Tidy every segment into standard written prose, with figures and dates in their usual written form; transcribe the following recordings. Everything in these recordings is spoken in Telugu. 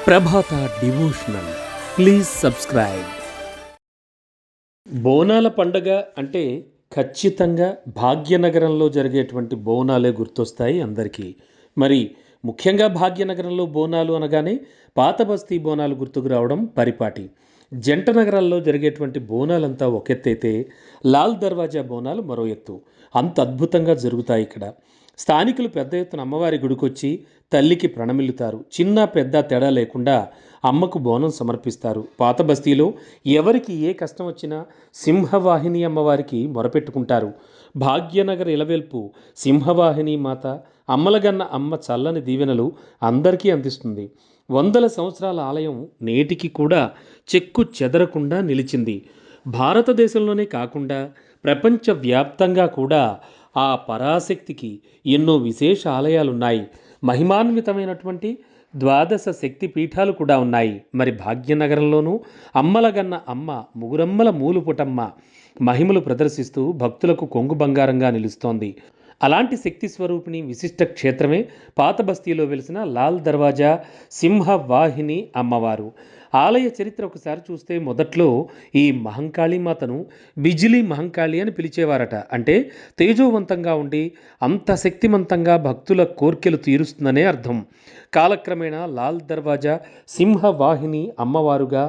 Prabhata devotional. Please subscribe. బోనాల పండగ అంటే ఖచ్చితంగా భాగ్యనగరంలో జరిగేటువంటి బోనాలే గుర్తొస్తాయి అందరికీ. మరి ముఖ్యంగా భాగ్యనగరంలో బోనాలు అనగానే పాత బస్తీ బోనాలు గుర్తుకు రావడం పరిపాటి. జంట నగరాల్లో జరిగేటువంటి బోనాలంతా ఒక ఎత్తైతే లాల్ దర్వాజా బోనాలు మరో ఎత్తు. అంత అద్భుతంగా జరుగుతాయి ఇక్కడ. స్థానికులు పెద్ద ఎత్తున అమ్మవారి గుడికొచ్చి తల్లికి ప్రణమిల్లుతారు. చిన్న పెద్ద తేడా లేకుండా అమ్మకు బోనం సమర్పిస్తారు. పాత బస్తీలో ఎవరికి ఏ కష్టం వచ్చినా సింహవాహిని అమ్మవారికి మొరపెట్టుకుంటారు. భాగ్యనగర్ ఇలవేల్పు సింహవాహిని మాత అమ్మలగన్న అమ్మ చల్లని దీవెనలు అందరికీ అందిస్తుంది. వందల సంవత్సరాల ఆలయం నేటికి కూడా చెక్కు చెదరకుండా నిలిచింది. భారతదేశంలోనే కాకుండా ప్రపంచవ్యాప్తంగా కూడా ఆ పరాశక్తికి ఎన్నో విశేష ఆలయాలున్నాయి. మహిమాన్వితమైనటువంటి ద్వాదశ శక్తి పీఠాలు కూడా ఉన్నాయి. మరి భాగ్యనగరంలోనూ అమ్మలగన్న అమ్మ ముగురమ్మల మూలుపుటమ్మ మహిమలు ప్రదర్శిస్తూ భక్తులకు కొంగు బంగారంగా నిలుస్తోంది. అలాంటి శక్తి స్వరూపిణి విశిష్ట క్షేత్రమే పాత బస్తీలో వెలిసిన లాల్ దర్వాజా సింహవాహిని అమ్మవారు. ఆలయ చరిత్ర ఒకసారి చూస్తే మొదట్లో ఈ మహంకాళీ మాతను బిజిలీ మహంకాళి అని పిలిచేవారట. అంటే తేజోవంతంగా ఉండి అంత శక్తిమంతంగా భక్తుల కోర్కెలు తీరుస్తుందనే అర్థం. కాలక్రమేణా లాల్ దర్వాజా సింహవాహిని అమ్మవారుగా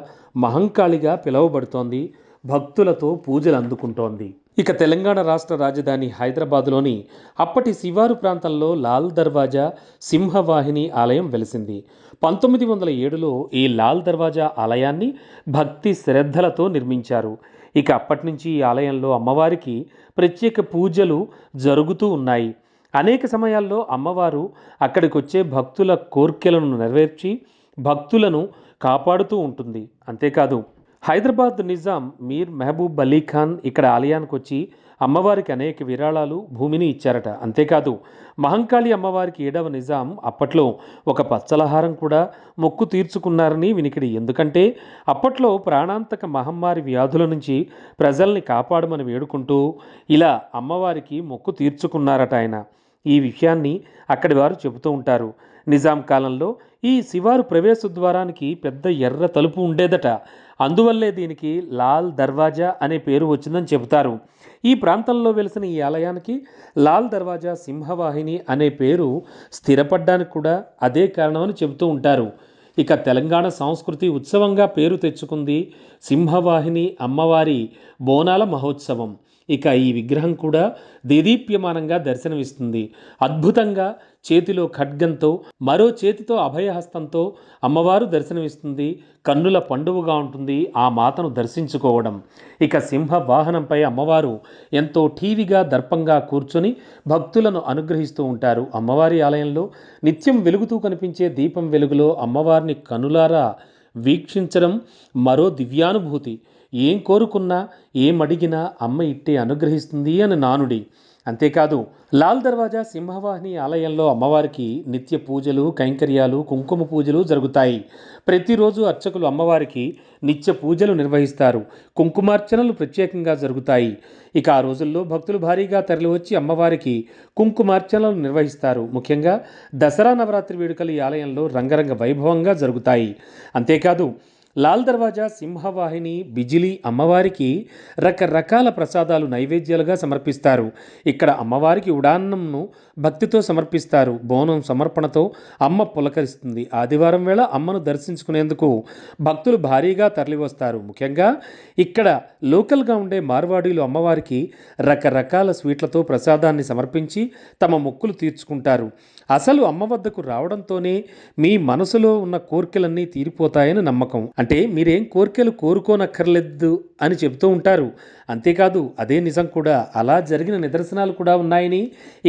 మహంకాళిగా పిలువబడుతోంది. భక్తులతో పూజలు అందుకుంటోంది. ఇక తెలంగాణ రాష్ట్ర రాజధాని హైదరాబాదులోని అప్పటి శివారు ప్రాంతంలో లాల్ దర్వాజా సింహవాహిని ఆలయం వెలిసింది. 1907లో ఈ లాల్ దర్వాజా ఆలయాన్ని భక్తి శ్రద్ధలతో నిర్మించారు. ఇక అప్పటి నుంచి ఈ ఆలయంలో అమ్మవారికి ప్రత్యేక పూజలు జరుగుతూ ఉన్నాయి. అనేక సమయాల్లో అమ్మవారు అక్కడికి వచ్చే భక్తుల కోర్కెలను నెరవేర్చి భక్తులను కాపాడుతూ ఉంటుంది. అంతేకాదు హైదరాబాద్ నిజాం మీర్ మెహబూబ్ అలీ ఖాన్ ఇక్కడ ఆలయానికి వచ్చి అమ్మవారికి అనేక విరాళాలు భూమిని ఇచ్చారట. అంతేకాదు మహంకాళి అమ్మవారికి 7వ నిజాం అప్పట్లో ఒక పచ్చలహారం కూడా మొక్కు తీర్చుకున్నారని వినికిడి. ఎందుకంటే అప్పట్లో ప్రాణాంతక మహమ్మారి వ్యాధుల నుంచి ప్రజల్ని కాపాడమని వేడుకుంటూ ఇలా అమ్మవారికి మొక్కు తీర్చుకున్నారట ఆయన. ఈ విషయాన్ని అక్కడి వారు చెబుతూ ఉంటారు. నిజాం కాలంలో ఈ శివారు ప్రవేశ ద్వారానికి పెద్ద ఎర్ర తలుపు ఉండేదట. అందువల్లే దీనికి లాల్ దర్వాజా అనే పేరు వచ్చిందని చెబుతారు. ఈ ప్రాంతంలో వెలిసిన ఈ ఆలయానికి లాల్ దర్వాజా సింహవాహిని అనే పేరు స్థిరపడ్డానికి కూడా అదే కారణమని చెబుతూ ఉంటారు. ఇక తెలంగాణ సంస్కృతి ఉత్సవంగా పేరు తెచ్చుకుంది సింహవాహిని అమ్మవారి బోనాల మహోత్సవం. ఇక ఈ విగ్రహం కూడా దేదీప్యమానంగా దర్శనమిస్తుంది. అద్భుతంగా చేతిలో ఖడ్గంతో మరో చేతితో అభయహస్తంతో అమ్మవారు దర్శనమిస్తుంది. కన్నుల పండువగా ఉంటుంది ఆ మాతను దర్శించుకోవడం. ఇక సింహ వాహనంపై అమ్మవారు ఎంతో ఠీవిగా దర్పంగా కూర్చొని భక్తులను అనుగ్రహిస్తూ ఉంటారు. అమ్మవారి ఆలయంలో నిత్యం వెలుగుతూ కనిపించే దీపం వెలుగులో అమ్మవారిని కనులారా వీక్షించడం మరో దివ్యానుభూతి. ఏం కోరుకున్నా ఏమడిగినా అమ్మ ఇట్టే అనుగ్రహిస్తుంది అని నానుడి. అంతేకాదు లాల్ దర్వాజా సింహవాహిని ఆలయంలో అమ్మవారికి నిత్య పూజలు కైంకర్యాలు కుంకుమ పూజలు జరుగుతాయి. ప్రతిరోజు అర్చకులు అమ్మవారికి నిత్య పూజలు నిర్వహిస్తారు. కుంకుమార్చనలు ప్రత్యేకంగా జరుగుతాయి. ఇక ఆ రోజుల్లో భక్తులు భారీగా తరలివచ్చి అమ్మవారికి కుంకుమార్చనలు నిర్వహిస్తారు. ముఖ్యంగా దసరా నవరాత్రి వేడుకలు ఈ ఆలయంలో రంగరంగ వైభవంగా జరుగుతాయి. అంతేకాదు లాల్ దర్వాజా సింహవాహిని బిజిలీ అమ్మవారికి రకరకాల ప్రసాదాలు నైవేద్యాలుగా సమర్పిస్తారు. ఇక్కడ అమ్మవారికి ఉడాన్నంను భక్తితో సమర్పిస్తారు. బోనం సమర్పణతో అమ్మ పులకరిస్తుంది. ఆదివారం వేళ అమ్మను దర్శించుకునేందుకు భక్తులు భారీగా తరలివస్తారు. ముఖ్యంగా ఇక్కడ లోకల్గా ఉండే మార్వాడీలు అమ్మవారికి రకరకాల స్వీట్లతో ప్రసాదాన్ని సమర్పించి తమ మొక్కులు తీర్చుకుంటారు. అసలు అమ్మ వద్దకు రావడంతోనే మీ మనసులో ఉన్న కోరికలన్నీ తీరిపోతాయని నమ్మకం. అంటే మీరేం కోరికలు కోరుకోనక్కర్లేదు అని చెబుతూ ఉంటారు. అంతేకాదు అదే నిజం కూడా. అలా జరిగిన నిదర్శనాలు కూడా ఉన్నాయని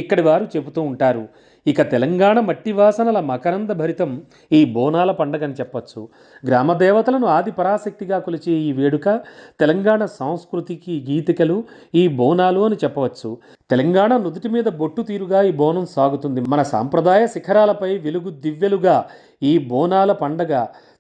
ఇక్కడి వారు చెబుతూ ఉంటారు. ఇక తెలంగాణ మట్టి వాసనల మకరంద భరితం ఈ బోనాల పండగని చెప్పచ్చు. గ్రామ దేవతలను ఆది పరాశక్తిగా కొలిచే ఈ వేడుక తెలంగాణ సంస్కృతికి గీతికలు ఈ బోనాలు అని చెప్పవచ్చు. తెలంగాణ నుదుటి మీద బొట్టు తీరుగా ఈ బోనం సాగుతుంది. మన సాంప్రదాయ శిఖరాలపై వెలుగు దివ్యలుగా ఈ బోనాల పండగ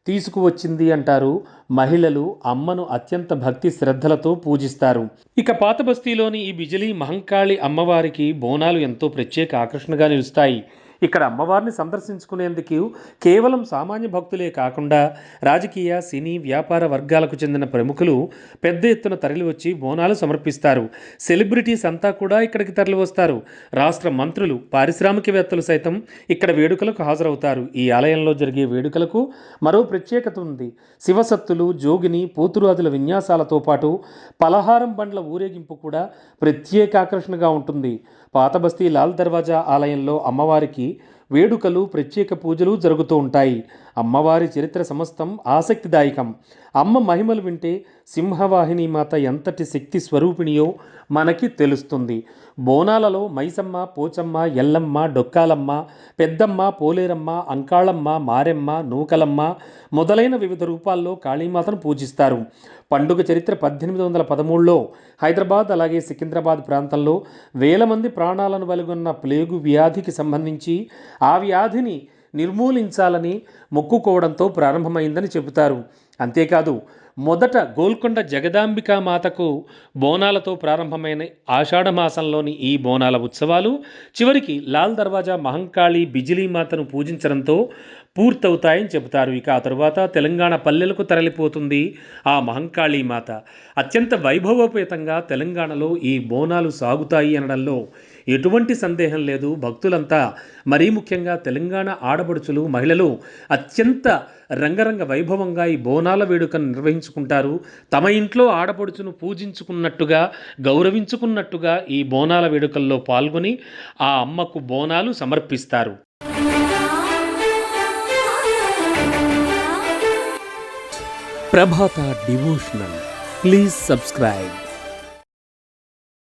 తీసుకువచ్చింది అంటారు. మహిళలు అమ్మను అత్యంత భక్తి శ్రద్ధలతో పూజిస్తారు. ఇక పాత బస్తీలోని ఈ బిజిలీ మహంకాళి అమ్మవారికి బోనాలు ఎంతో ప్రత్యేక ఆకర్షణగా నిలుస్తాయి. ఇక్కడ అమ్మవారిని సందర్శించుకునేందుకు కేవలం సామాన్య భక్తులే కాకుండా రాజకీయ, సినీ, వ్యాపార వర్గాలకు చెందిన ప్రముఖులు పెద్ద ఎత్తున తరలివచ్చి బోనాలు సమర్పిస్తారు. సెలబ్రిటీస్ అంతా కూడా ఇక్కడికి తరలివస్తారు. రాష్ట్ర మంత్రులు, పారిశ్రామికవేత్తలు సైతం ఇక్కడ వేడుకలకు హాజరవుతారు. ఈ ఆలయంలో జరిగే వేడుకలకు మరో ప్రత్యేకత ఉంది. శివసత్తులు, జోగిని, పోతురాజుల విన్యాసాలతో పాటు పలహారం బండ్ల ఊరేగింపు కూడా ప్రత్యేక ఆకర్షణగా ఉంటుంది. పాతబస్తీ లాల్ దర్వాజా ఆలయంలో అమ్మవారికి వేడుకలు, ప్రత్యేక పూజలు జరుగుతూ ఉంటాయి. అమ్మవారి చరిత్ర సమస్తం ఆసక్తిదాయకం. అమ్మ మహిమలు వింటే సింహవాహిని మాత ఎంతటి శక్తి స్వరూపిణియో మనకి తెలుస్తుంది. బోనాలలో మైసమ్మ, పోచమ్మ, ఎల్లమ్మ, డొక్కాలమ్మ, పెద్దమ్మ, పోలేరమ్మ, అంకాళమ్మ, మారెమ్మ, నూకలమ్మ మొదలైన వివిధ రూపాల్లో కాళీమాతను పూజిస్తారు. పండుగ చరిత్ర 1813లో హైదరాబాద్ అలాగే సికింద్రాబాద్ ప్రాంతంలో వేల మంది ప్రాణాలను వెలుగొన్న ప్లేగు వ్యాధికి సంబంధించి ఆ వ్యాధిని నిర్మూలించాలని మొక్కుకోవడంతో ప్రారంభమైందని చెబుతారు. అంతేకాదు మొదట గోల్కొండ జగదాంబికా మాతకు బోనాలతో ప్రారంభమైన ఆషాఢమాసంలోని ఈ బోనాల ఉత్సవాలు చివరికి లాల్ దర్వాజా మహంకాళి బిజిలీ మాతను పూజించడంతో పూర్తవుతాయని చెబుతారు. ఇక ఆ తరువాత తెలంగాణ పల్లెలకు తరలిపోతుంది ఆ మహంకాళి మాత. అత్యంత వైభవోపేతంగా తెలంగాణలో ఈ బోనాలు సాగుతాయి అనడంలో ఎటువంటి సందేహం లేదు. భక్తులంతా, మరీ ముఖ్యంగా తెలంగాణ ఆడపడుచులు, మహిళలు అత్యంత రంగరంగ వైభవంగా ఈ బోనాల వేడుకను నిర్వహించుకుంటారు. తమ ఇంట్లో ఆడపడుచును పూజించుకున్నట్టుగా, గౌరవించుకున్నట్టుగా ఈ బోనాల వేడుకల్లో పాల్గొని ఆ అమ్మకు బోనాలు సమర్పిస్తారు. ప్రభాత డివోషనల్. Please subscribe.